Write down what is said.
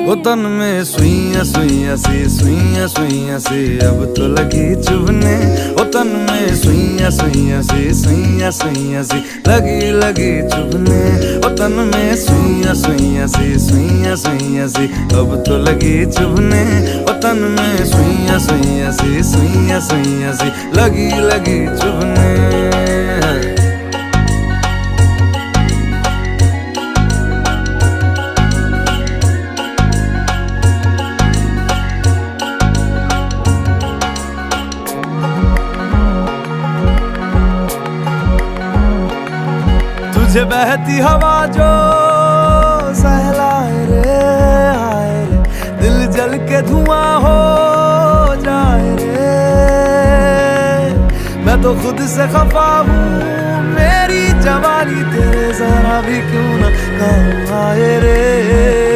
वो तन में सुइयां सुइयां सी अब तो लगी चुभने। वो तन में सुइयां सुइयां सी लगी लगी चुभने। वो तन में सुइयां सुइयां सी अब तो लगी चुभने। वो तन में सुइयां सुइयां सी लगी लगी चुभने। तुझे बहती हवा जो सहलाए रे, आए रे, दिल जल के धुआं हो जाए रे। मैं तो खुद से खफा हूँ, मेरी जवानी तेरे जरा भी क्यों ना काम आए रे।